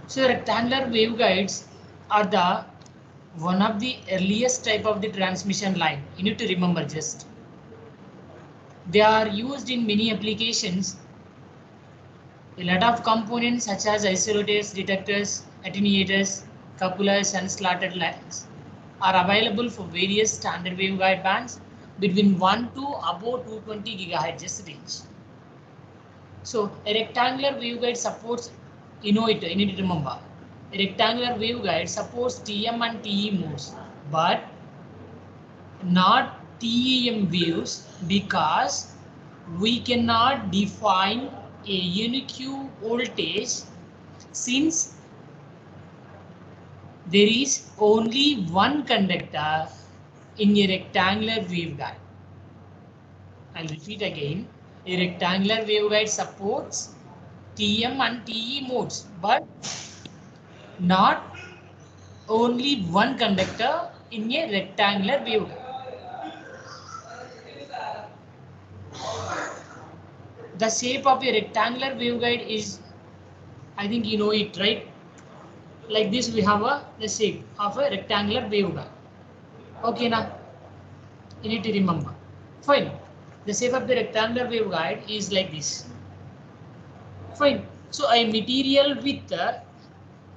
So rectangular waveguides are the one of the earliest type of the transmission line. You need to remember just. They are used in many applications. A lot of components such as isolators, detectors, attenuators, couplers and slotted lines are available for various standard waveguide bands between 1 to above 220 GHz range. So a rectangular waveguide supports, you need to remember, a rectangular waveguide supports TM and TE modes, but not TEM waves because we cannot define a unique voltage since there is only one conductor in a rectangular waveguide. I'll repeat again. A rectangular waveguide supports TM and TE modes, but not only one conductor in a rectangular waveguide. The shape of a rectangular waveguide is, I think you know it, right? Like this, we have the shape of a rectangular waveguide. Okay, now you need to remember. Fine. The shape of the rectangular waveguide is like this. Fine. So a material with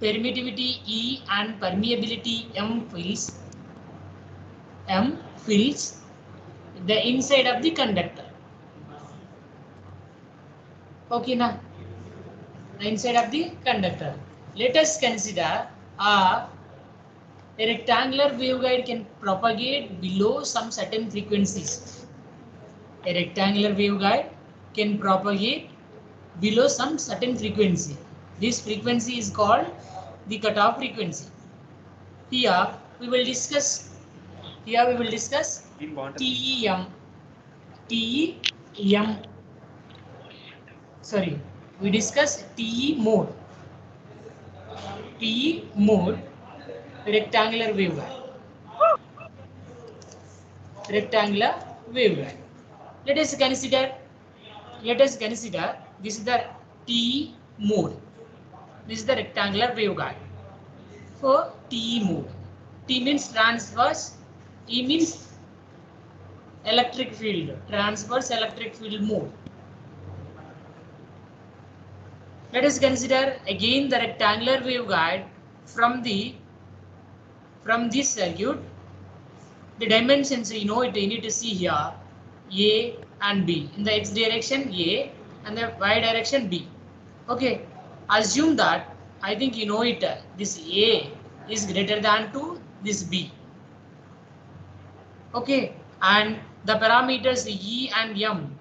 permittivity E and permeability M fills the inside of the conductor. Okay, now the inside of the conductor. Let us consider a rectangular waveguide can propagate below some certain frequencies. A rectangular waveguide can propagate below some certain frequency. This frequency is called the cutoff frequency. Here we will discuss. TEM. TEM. Sorry, we discuss TE mode. TE mode, rectangular waveguide. Rectangular waveguide. Let us consider. This is the TE mode. This is the rectangular waveguide. For TE mode, T means transverse, E means electric field, transverse electric field mode. Let us consider again the rectangular waveguide from this circuit. The dimensions you need to see here, A and B. In the X direction A and the Y direction B. Okay, assume that, I think you know it, this A is greater than to this B. Okay, and the parameters E and M,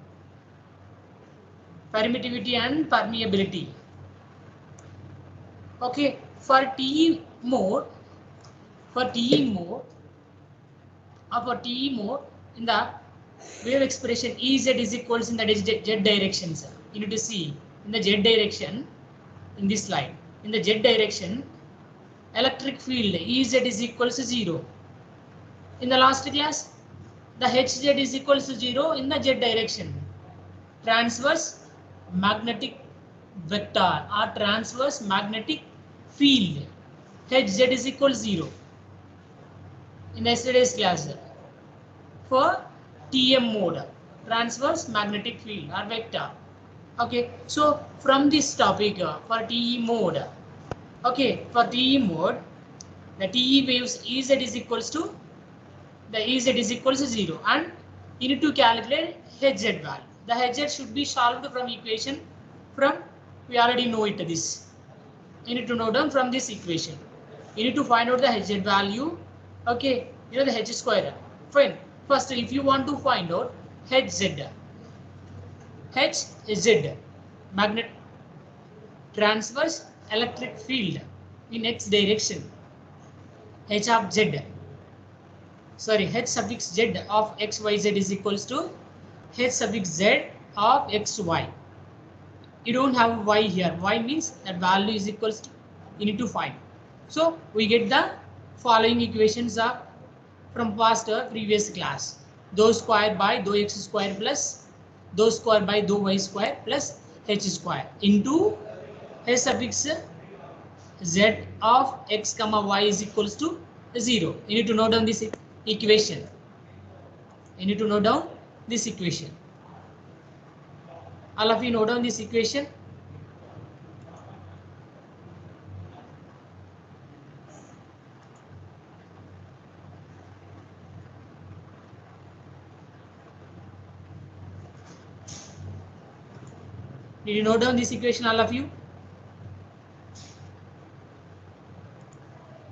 permittivity and permeability. Okay, for TE mode, in the wave expression Ez is equals in the Z direction. Sir. You need to see in the Z direction in this slide. In the Z direction, electric field Ez is equals to 0. In the last class, the Hz is equals to 0 in the Z direction. Transverse magnetic vector or transverse magnetic field. Hz is equals 0. In yesterday's class, for TM mode, transverse magnetic field or vector. Okay, so from this topic for TE mode, okay, for TE mode, the TE waves Ez is equals to 0, and you need to calculate Hz value. The Hz should be solved from equation from, we already know it this. You need to know down from this equation. You need to find out the Hz value. Okay, you know the H square. Fine. First, if you want to find out Hz, magnet transverse electric field in X direction, H of Z, sorry, H suffix Z of XYZ is equals to H suffix Z of XY. You don't have Y here. Y means that value is equals to, you need to find. So we get the following equations are from past previous class. Dou square by dou x square plus dou square by dou y square plus h square into h suffix z of x comma y is equals to 0. You need to note down this equation. You need to note down this equation. All of you note down this equation. Did you note down this equation, all of you?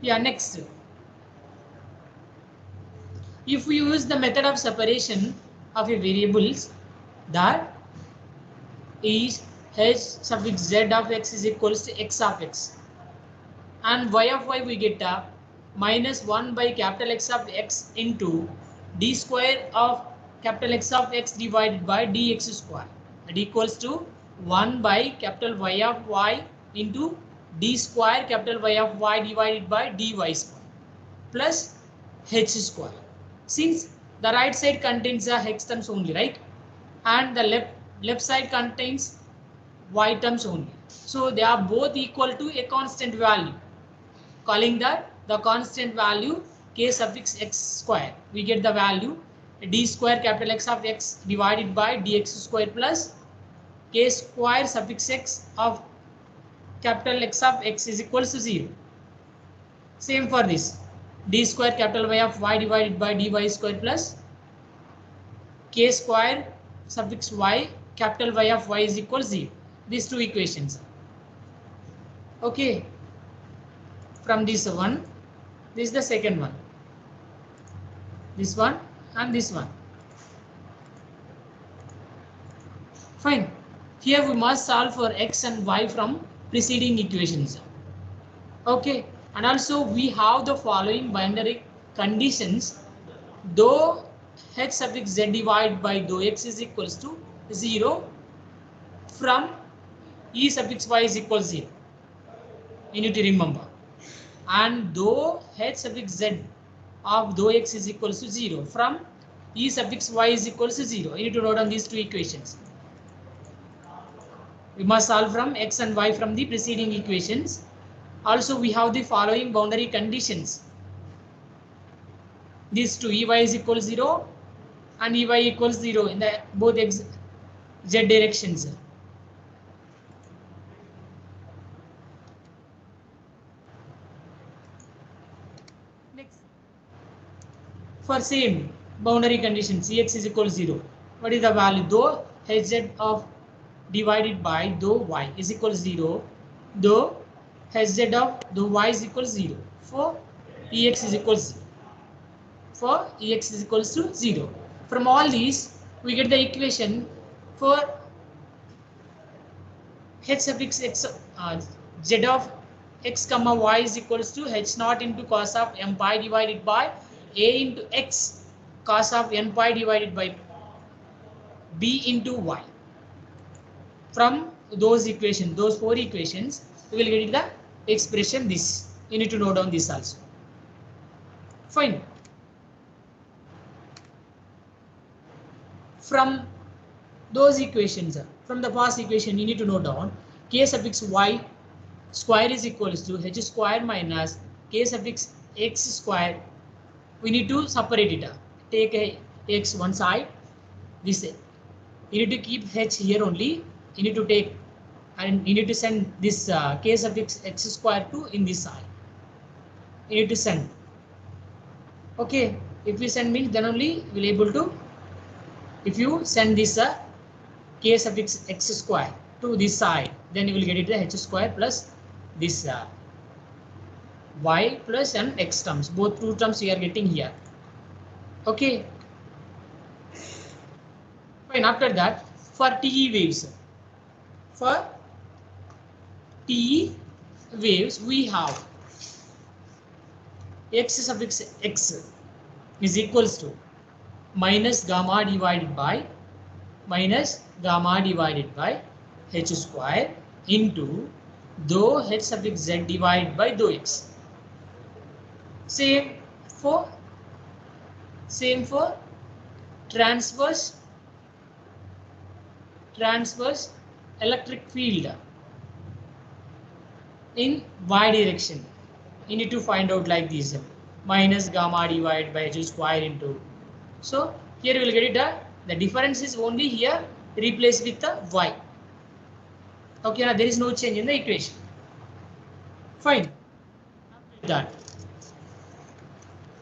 Yeah, next. If we use the method of separation of a variables, that is h suffix z of x is equals to x of x, and y of y we get a minus 1 by capital X of x into d square of capital X of x divided by dx square. That equals to 1 by capital Y of y into d square capital Y of y divided by dy square plus h square. Since the right side contains the x terms only, right? And the left side contains y terms only. So they are both equal to a constant value. Calling that the constant value k suffix x square. We get the value d square capital X of x divided by dx square plus k square suffix x of capital X of x is equals to 0. Same for this. D square capital Y of y divided by dy square plus k square suffix y capital Y of y is equal to 0. These two equations. Okay. From this one, this is the second one. This one and this one. Fine. Here we must solve for x and y from preceding equations. Okay. And also we have the following binary conditions. Though h suffix z divided by though x is equals to 0 from e suffix y is equals 0. You need to remember. And though h suffix z of though x is equals to 0 from e suffix y is equals to 0. You need to note down these two equations. We must solve from x and y from the preceding equations. Also, we have the following boundary conditions. These two, ey is equals 0 and ey equals 0 in the both x, z directions. Next, for same boundary conditions, Cx is equals 0. What is the value? Though hz of divided by though y is equals 0, though hz of though y is equals 0 for ex is equals 0. For ex is equals to 0. From all these, we get the equation for h suffix x z of x comma y is equals to h naught into cos of m pi divided by a into x cos of n pi divided by b into y. From those equations, those four equations, we will get the expression this. You need to note down this also. Fine. From those equations, from the past equation, you need to note down k suffix y square is equals to h square minus k suffix x square. We need to separate it. Take a x one side. This you need to keep h here only. You need to take and you need to send this k suffix x square to in this side. You need to send. Okay, if we send means then only we'll able to. If you send this k suffix x square to this side, then you will get it the h square plus this y plus and x terms. Both two terms we are getting here. Okay. Fine. After that, for TE waves. For TE waves, we have x suffix x is equals to minus gamma divided by h square into though h suffix z divided by though x. Same for transverse electric field. in y direction. You need to find out like this, minus gamma divided by h square into. So here we will get it. The difference is only here replaced with the y. Okay, now there is no change in the equation. Fine. After that,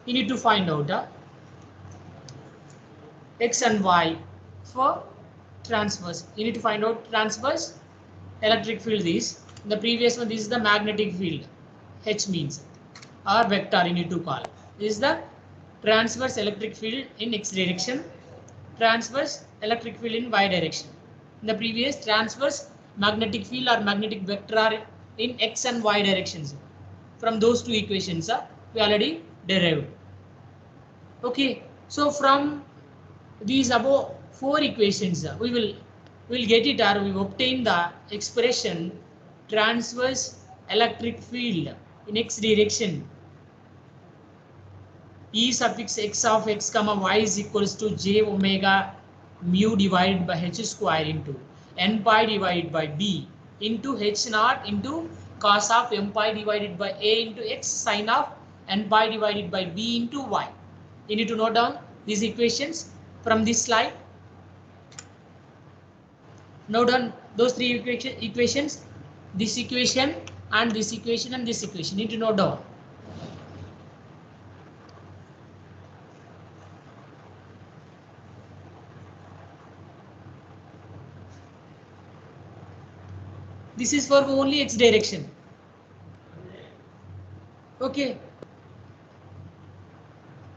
you need to find out x and y for transverse. You need to find out transverse electric field is. The previous one, this is the magnetic field. H means, or vector you need to call. This is the transverse electric field in x direction, transverse electric field in y direction. In the previous, transverse magnetic field or magnetic vector are in x and y directions. From those two equations we already derived. Okay, so from these above four equations we will get it, or we obtain the expression transverse electric field in x direction E suffix x of x comma y is equals to j omega mu divided by h square into n pi divided by b into h naught into cos of m pi divided by a into x sin of n pi divided by b into y. You need to note down these equations from this slide. Note down those three equations, this equation and this equation and this equation. You need to note down. This is for only x direction. Okay.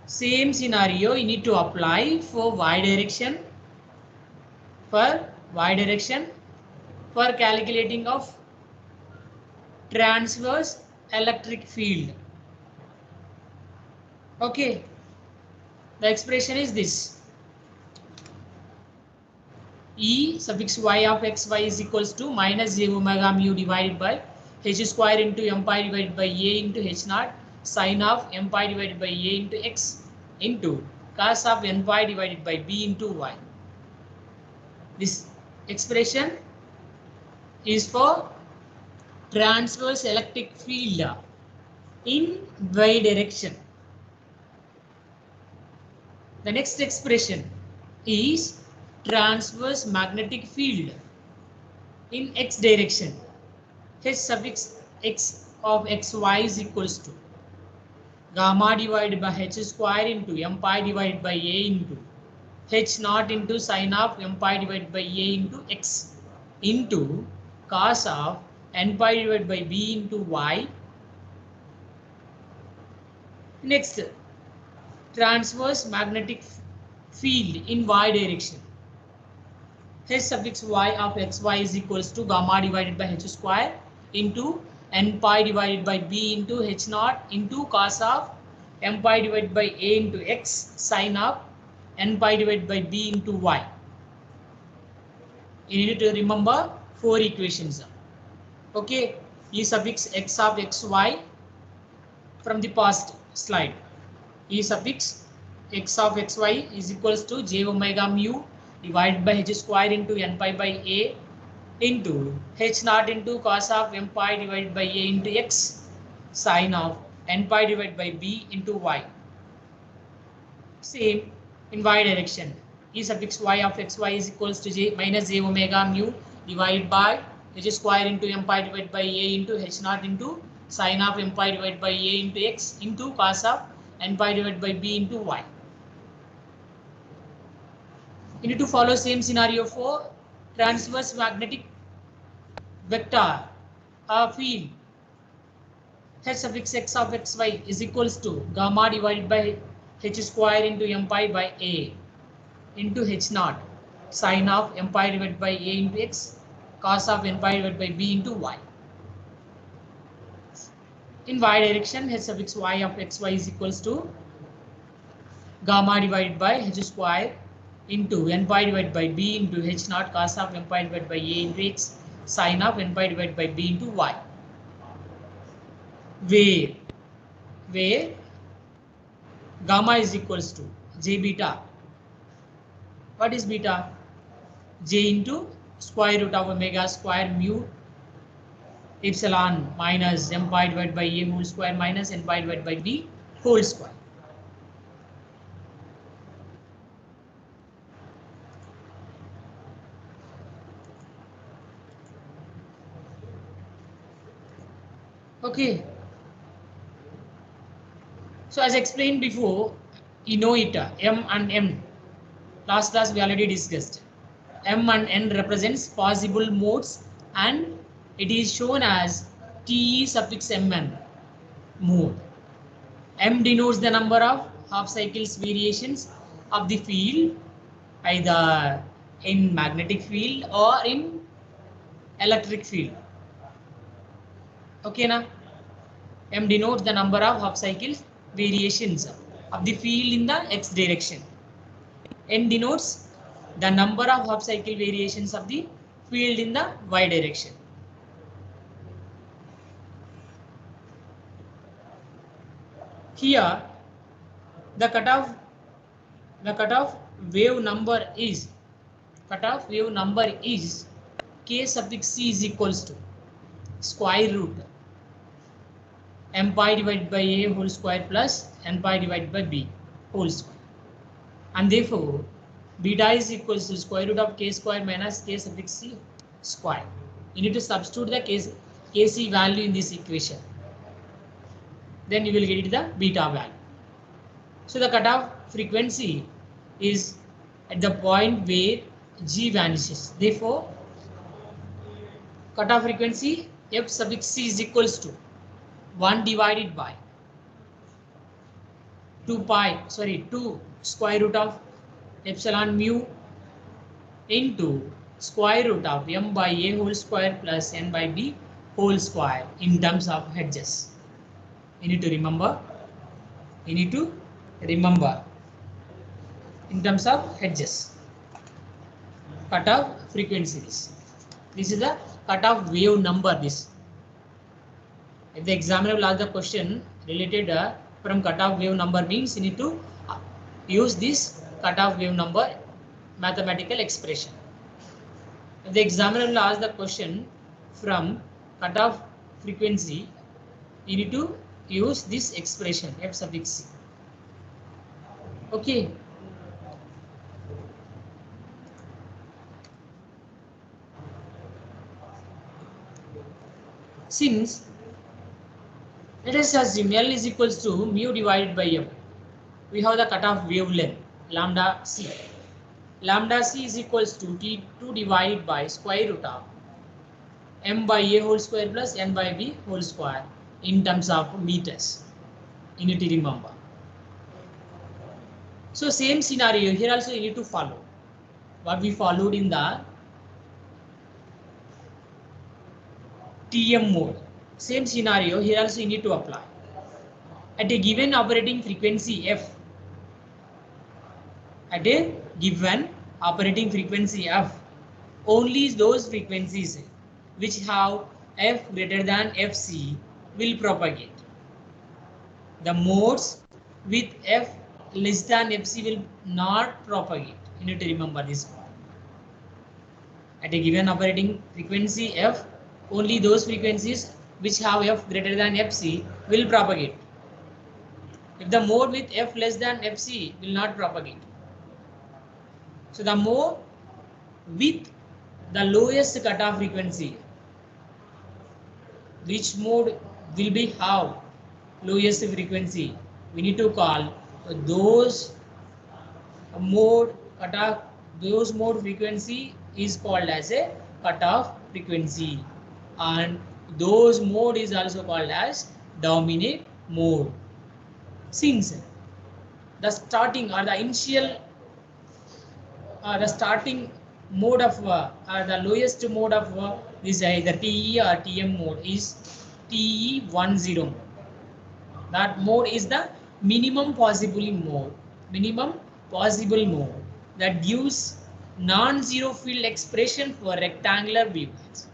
Same scenario you need to apply for y direction. For y direction, for calculating of transverse electric field. Okay. The expression is this. E suffix y of x y is equals to minus j omega mu divided by h square into m pi divided by a into h naught sin of m pi divided by a into x into cos of n pi divided by b into y. This expression is for transverse electric field in y direction. The next expression is transverse magnetic field in x direction. H suffix x of xy is equals to gamma divided by h square into m pi divided by a into h naught into sin of m pi divided by a into x into cos of n pi divided by b into y. Next, transverse magnetic field in y direction. H suffix y of xy is equals to gamma divided by h square into n pi divided by b into h naught into cos of m pi divided by a into x sin of n pi divided by b into y. You need to remember four equations. Okay, E suffix x of xy from the past slide. E suffix x of xy is equals to j omega mu divided by h square into n pi by a into h naught into cos of m pi divided by a into x sin of n pi divided by b into y. Same in y direction. E suffix y of xy is equals to j minus j omega mu divided by h square into m pi divided by a into h naught into sin of m pi divided by a into x into cos of n pi divided by b into y. You need to follow same scenario for transverse magnetic vector field. H suffix x of xy is equals to gamma divided by h square into m pi by a into h naught sin of m pi divided by a into x cos of n pi divided by b into y. In y direction, h suffix y of xy is equals to gamma divided by h square into n pi divided by b into h naught cos of n pi divided by a into x sin of n pi divided by b into y. Where gamma is equals to j beta. What is beta? J into square root of omega square mu epsilon minus m pi divided by a whole square minus n pi divided by b whole square. Okay. So as explained before, you know it, m and n. Last class we already discussed. M and n represents possible modes and it is shown as Te suffix mn mode. M denotes the number of half cycles variations of the field either in magnetic field or in electric field. Okay na? M denotes the number of half cycles variations of the field in the x direction. N denotes the number of half cycle variations of the field in the y direction. Here the cutoff wave number is k suffix c is equals to square root m pi divided by a whole square plus n pi divided by b whole square, and therefore beta is equals to square root of k square minus k suffix c square. You need to substitute the kc value in this equation, then you will get the beta value. So the cutoff frequency is at the point where g vanishes. Therefore, cutoff frequency f suffix c is equals to 1 divided by 2 square root of epsilon mu into square root of m by a whole square plus n by b whole square in terms of hertz. You need to remember in terms of hertz. Cutoff frequency this is the cutoff wave number. This if the examiner will ask the question related from cutoff wave number means you need to use this cutoff wave number mathematical expression. If the examiner will ask the question from cutoff frequency, you need to use this expression f suffix c. Okay. Since let us assume L is equals to mu divided by m, we have the cutoff wavelength lambda c. Lambda c is equals to T2 divided by square root of m by a whole square plus n by b whole square in terms of meters. You need to remember. So same scenario here also you need to follow what we followed in the TM mode. Same scenario here also you need to apply. At a given operating frequency f, only those frequencies which have f greater than fc will propagate. The modes with f less than fc will not propagate. You need to remember this one. At a given operating frequency f, only those frequencies which have f greater than fc will propagate. If the mode with f less than fc will not propagate. So the mode with the lowest cutoff frequency, which mode will be how lowest frequency, we need to call those mode frequency is called as a cutoff frequency, and those mode is also called as dominant mode. Since the starting or the initial the starting mode of the lowest mode of this either TE or TM mode is TE10 mode. That mode is the minimum possible mode that gives non-zero field expression for rectangular waveguides.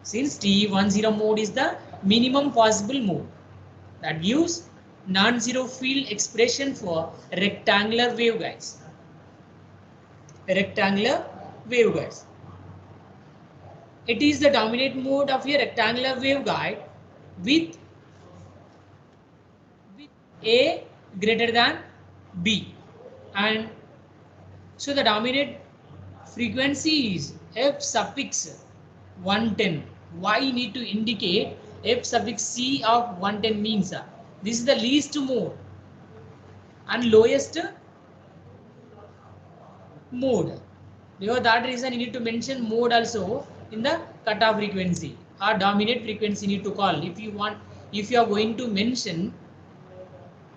Since TE10 mode is the minimum possible mode that gives non-zero field expression for rectangular waveguides. It is the dominant mode of a rectangular waveguide with A greater than B, and so the dominant frequency is f suffix 110. Why you need to indicate f suffix c of 110 means this is the least mode and lowest mode. Because that reason you need to mention mode also in the cutoff frequency or dominant frequency you need to call. If you want, if you are going to mention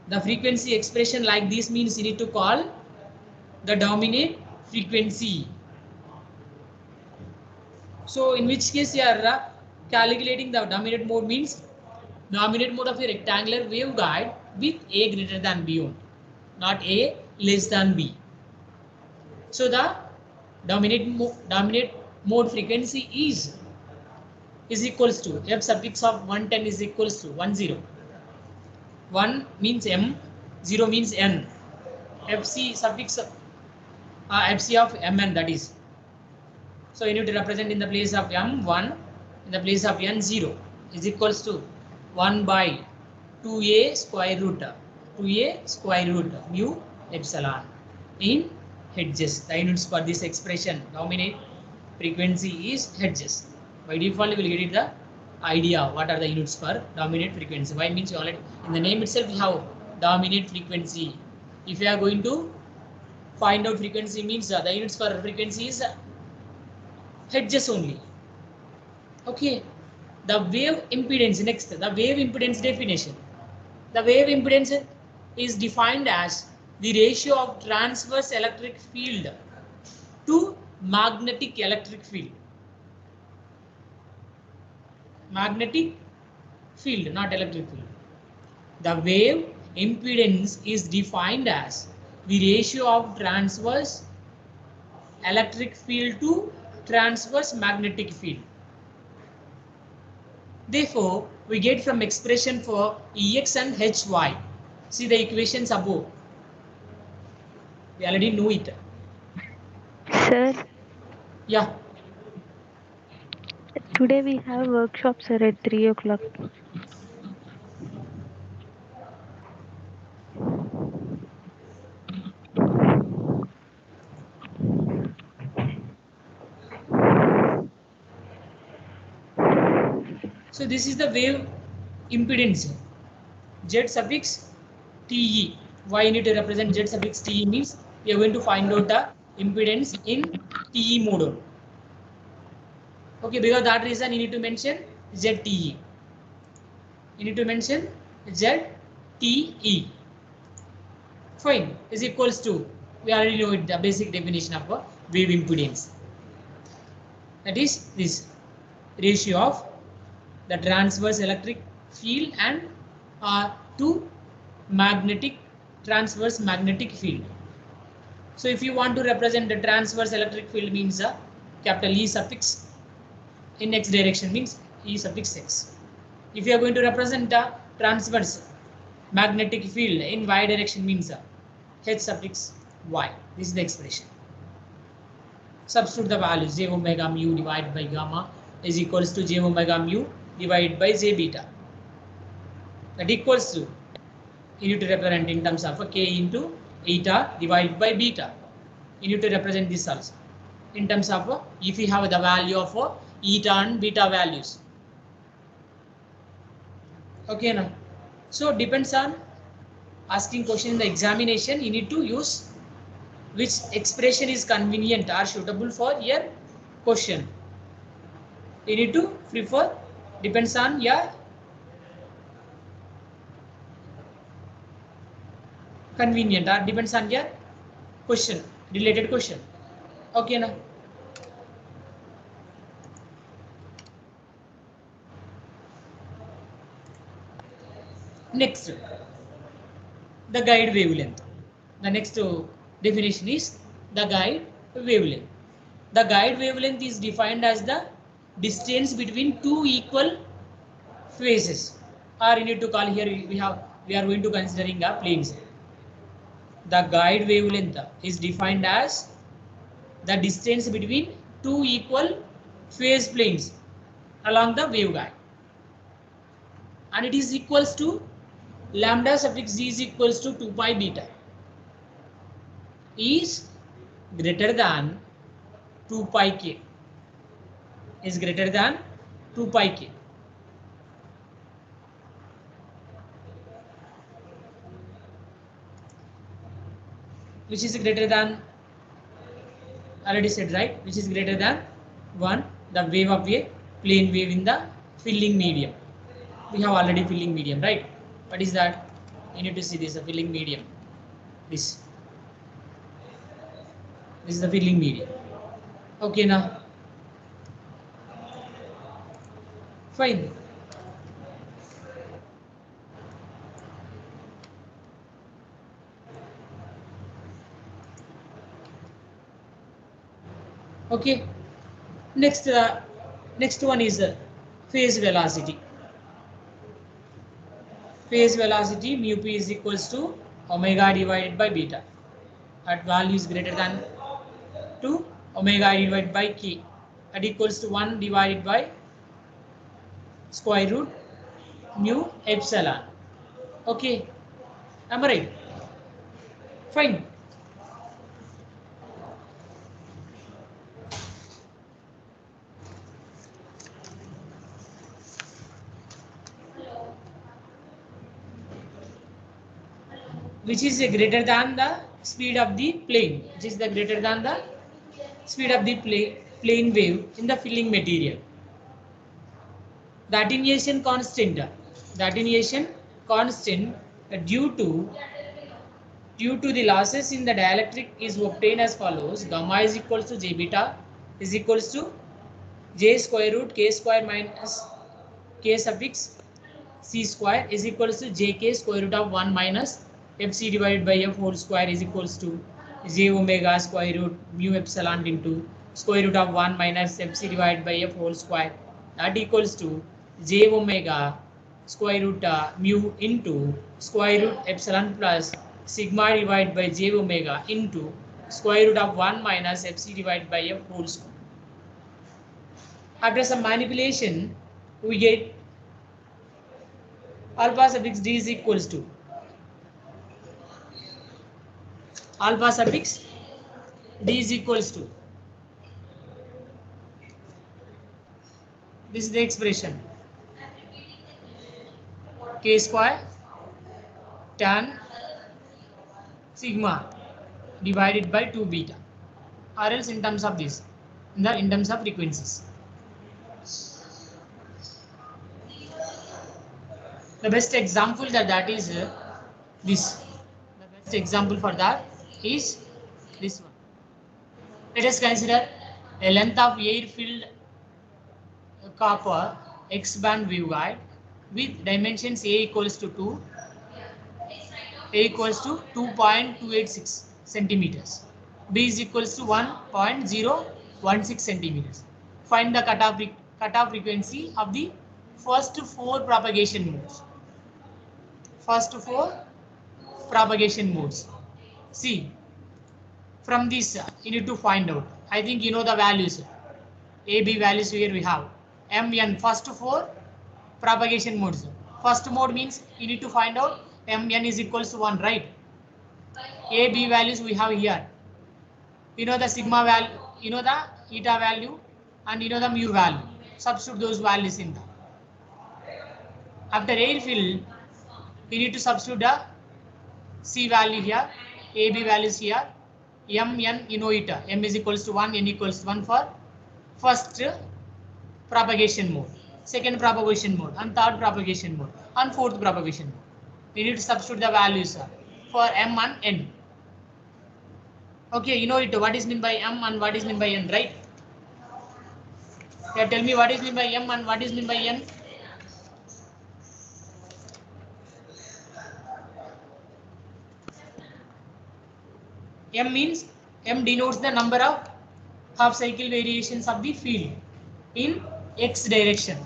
the frequency expression like this, means you need to call the dominant frequency. So in which case you are calculating the dominant mode means dominant mode of a rectangular waveguide with A greater than B only, not A less than B. So the dominant mode frequency is equals to f suffix of 110 is equals to 10. 1 means M, 0 means N. Fc suffix Fc of Mn, that is. So you need to represent in the place of M 1, in the place of N 0 is equals to 1 by 2a square root mu epsilon in hertz. The units for this expression dominant frequency is hertz. By default, you will get it the idea what are the units for dominant frequency. Why means you already in the name itself we have dominant frequency. If you are going to find out frequency means the units for frequency is hertz only. Okay. The wave impedance, next the wave impedance definition. The wave impedance is defined as the ratio of transverse electric field to magnetic electric field. Magnetic field, not electric field. The wave impedance is defined as the ratio of transverse electric field to transverse magnetic field. Therefore, we get from expression for Ex and Hy. See the equations above. We already know it. Sir, Yeah. today we have workshop, sir, at 3 o'clock. So this is the wave impedance. Z suffix Te. Why you need to represent Z suffix Te means we are going to find out the impedance in Te mode. Okay, because that reason you need to mention ZTE. You need to mention ZTE. Fine, is equals to, we already know it, the basic definition of a wave impedance. That is this ratio of the transverse electric field and to magnetic transverse magnetic field. So if you want to represent the transverse electric field means capital E suffix in x direction means E suffix x. If you are going to represent the transverse magnetic field in y direction means H suffix y. This is the expression. Substitute the values j omega mu divided by gamma is equals to j omega mu divided by j beta. That equals to, you need to represent in terms of k into eta divided by beta. You need to represent this also in terms of if you have the value of eta and beta values. Okay, now so depends on asking question in the examination, you need to use which expression is convenient or suitable for your question. You need to prefer, depends on your convenient or depends on your question, related question. Okay, now next, the guide wavelength. The next definition is the guide wavelength. The guide wavelength is defined as the distance between two equal phases, or you need to call here we are going to considering a planes. The guide wavelength is defined as the distance between two equal phase planes along the waveguide, and it is equals to lambda suffix d is equals to 2 pi beta is greater than 2 pi k, is greater than 2 pi k. Which is greater than, already said, right, which is greater than 1, the wave of a plane wave in the filling medium. We have already filling medium, right? What is that? You need to see this, a filling medium. This is the filling medium. Okay, now fine. Okay, next one is phase velocity. Phase velocity mu p is equals to omega divided by beta at value is greater than 2 omega divided by k at equals to 1 divided by square root mu epsilon. Okay, am I right? Fine. Which is greater than the speed of the plane, which is the greater than the speed of the plane wave in the filling material. The attenuation constant due to the losses in the dielectric is obtained as follows. Gamma is equals to j beta is equals to j square root k square minus k suffix c square is equals to jk square root of 1 minus fc divided by f whole square is equals to j omega square root mu epsilon into square root of 1 minus fc divided by f whole square, that equals to j omega square root mu into square root epsilon plus sigma divided by j omega into square root of 1 minus fc divided by f whole square. After some manipulation, we get alpha suffix d is equals to alpha suffix d is equals to, this is the expression k square tan sigma divided by 2 beta, or else in terms of this, in terms of frequencies. The best example that is this. The best example for that is this one. Let us consider a length of air-filled copper X-band waveguide with dimensions A equals to 2.286 centimeters, B is equals to 1.016 centimeters. Find the cutoff frequency of the first 4 propagation modes. See, from this you need to find out. I think you know the values. A, B values here we have. M, N, first 4 propagation modes. First mode means you need to find out M, N is equals to 1, right? A, B values we have here. You know the sigma value, you know the eta value, and you know the mu value. Substitute those values in the. After air fill, you need to substitute the C value here, A, B values here, M, N, you know it. M is equals to 1, N equals to 1 for first propagation mode, second propagation mode, and third propagation mode, and fourth propagation mode. We need to substitute the values for M and N. Okay, you know it. What is meant by M and what is meant by N, right? Yeah, tell me what is meant by M and what is meant by N. M means, M denotes the number of half cycle variations of the field in X direction.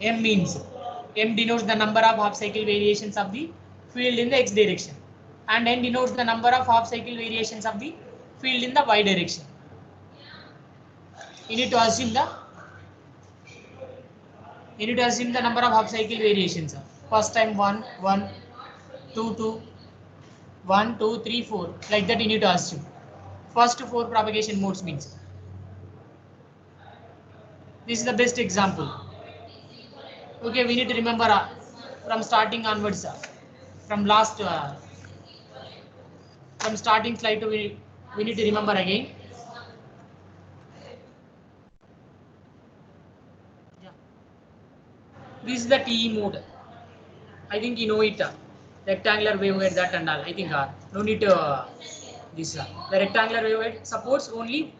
M denotes the number of half cycle variations of the field in the X direction, and N denotes the number of half cycle variations of the field in the Y direction. You need to assume the You need to assume the number of half cycle variations. First time 1, 1, 2, 2, 1, 2, 3, 4. Like that you need to assume. First 4 propagation modes means. This is the best example. Okay, we need to remember from starting onwards, from last, from starting slide to we need to remember again. Yeah. This is the TE mode. I think you know it. Rectangular waveguide, that and all. I think no need to this. The rectangular waveguide supports only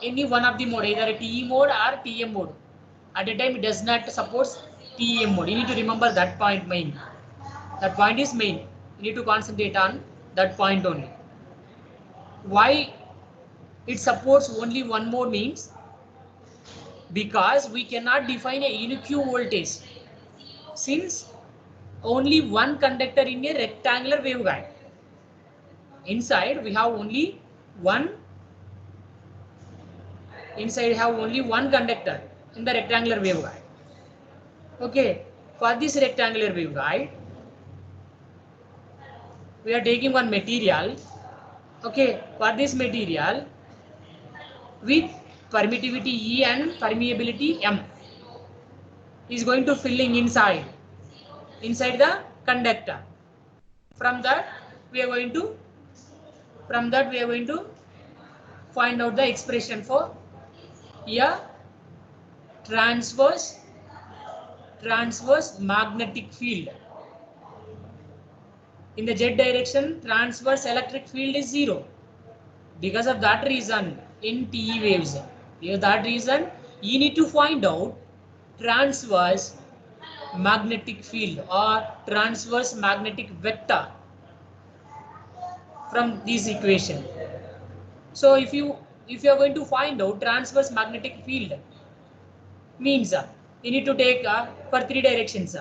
any one of the mode, either a TE mode or TM mode. At a time it does not support TEM mode. You need to remember that point main. That point is main. You need to concentrate on that point only. Why it supports only one mode means because we cannot define a unique voltage since only one conductor in a rectangular waveguide. Inside we have only one. Inside have only one conductor in the rectangular waveguide. Okay, for this rectangular waveguide, we are taking one material. Okay, for this material with permittivity E and permeability M is going to filling inside the conductor. From that we are going to find out the expression for a transverse magnetic field. In the z direction, transverse electric field is 0. Because of that reason, in TE waves, that reason you need to find out transverse magnetic field or transverse magnetic vector from this equation. So if you are going to find out transverse magnetic field means you need to take for 3 directions.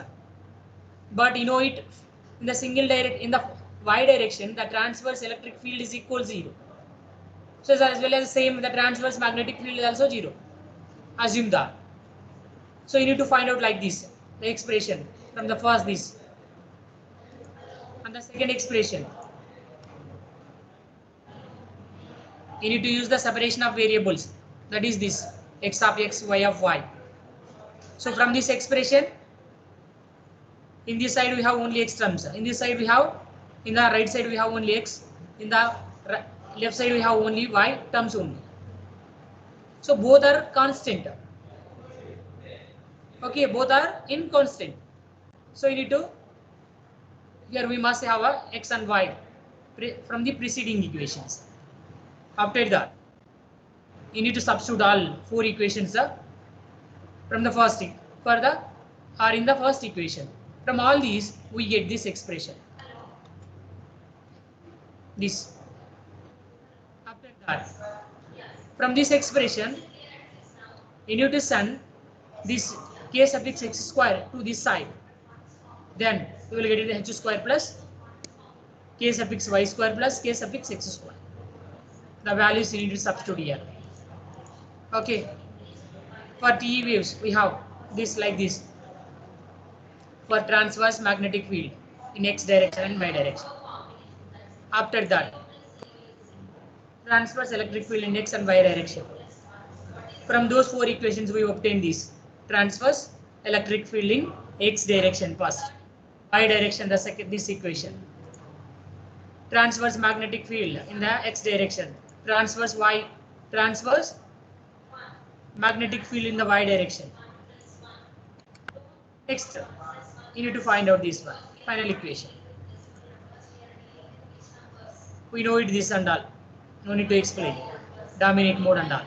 But you know it in the in the y direction, the transverse electric field is equal 0. So as well as same, the transverse magnetic field is also 0. Assume that. So you need to find out like this, the expression from the first this and the second expression. You need to use the separation of variables, that is this x of x, y of y. So from this expression, in this side we have only x terms. In this side we have, in the right side we have only x. In the left side we have only y terms only. So both are constant. Okay, both are in constant. So you need to, here we must have a x and y from the preceding equations. After that, you need to substitute all 4 equations from the first in the first equation. From all these, we get this expression. This. After that, from this expression, you need to send this k suffix x square to this side. Then you will get it h square plus k suffix y square plus k suffix x square. The values you need to substitute here. Okay. For TE waves, we have this like this. For transverse magnetic field in x direction and y direction. After that, transverse electric field in x and y direction. From those 4 equations, we obtain this transverse electric field in x direction first, y direction the second, this equation. Transverse magnetic field in the x direction, transverse magnetic field in the y direction. Next, you need to find out this one, final equation. We know it, this and all. No need to explain. Dominate mode and all.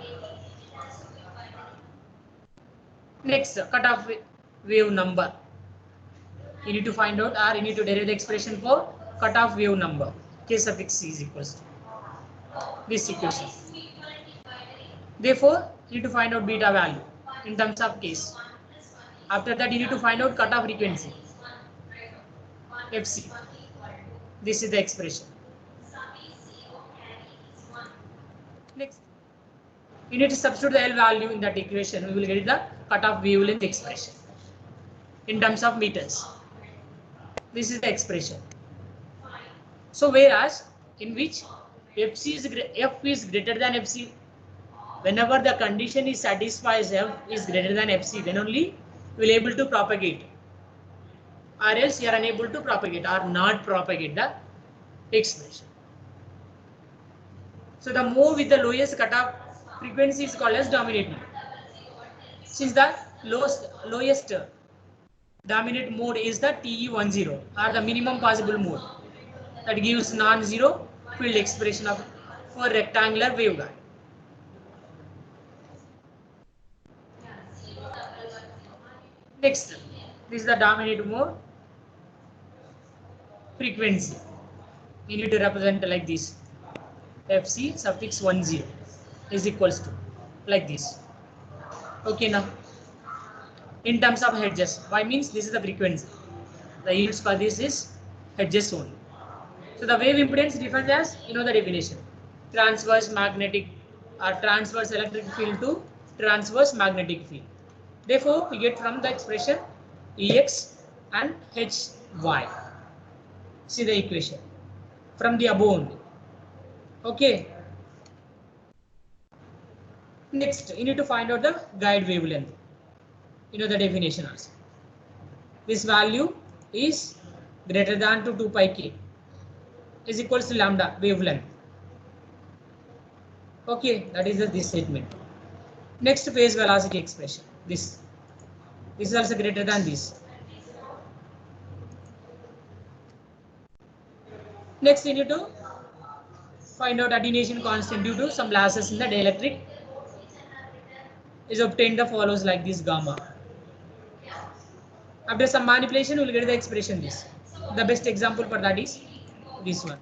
Next, cutoff wave number. You need to find out, or you need to derive the expression for cutoff wave number. K suffix c is equals to this equation. Therefore, you need to find out beta value in terms of case. After that, you need to find out cutoff frequency, Fc. This is the expression. Next, you need to substitute the L value in that equation. We will get the cutoff wavelength expression. in terms of meters. This is the expression. So whereas in which F is greater than Fc, whenever the condition is satisfies F is greater than Fc, then only we will able to propagate, or else you are unable to propagate or not propagate the expression. So the mode with the lowest cutoff frequency is called as dominant mode. Since the lowest dominant mode is the TE10 or the minimum possible mode that gives non-zero field expression of for rectangular waveguide. Next, this is the dominant mode frequency. You need to represent like this. Fc suffix 10 is equals to like this. Okay, now in terms of hertz, why means this is the frequency. The units for this is hertz only. So the wave impedance defined as, you know the definition, transverse magnetic or transverse electric field to transverse magnetic field. Therefore, we get from the expression Ex and Hy. See the equation from the above only. Okay. Next, you need to find out the guide wavelength. You know the definition also. This value is greater than to 2 pi k is equals to lambda wavelength. Okay, that is this statement. Next, phase velocity expression. This is also greater than this. Next, you need to find out attenuation constant due to some losses in the dielectric is obtained the follows like this gamma. After some manipulation, we will get the expression this. The best example for that is this one.